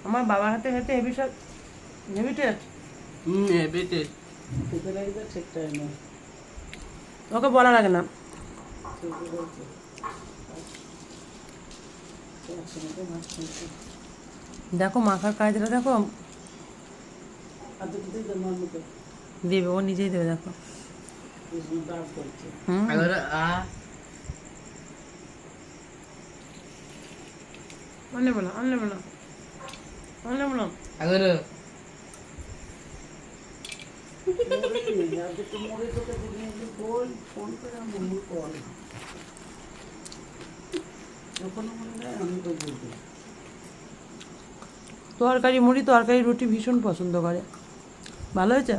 আমার বাবার হাতে হেঁটে হেভি সব হেভি টেস্ট। Heavy test. ওকে বলা লাগে না। দেখো মাখার কাজটা দেখো, দেবে ও নিজেই দেবে দেখো। অনেক বলো অনেক বলো অনেক বলো। তরকারি মুড়ি তরকারি রুটি ভীষণ পছন্দ করে। ভালো হয়েছে।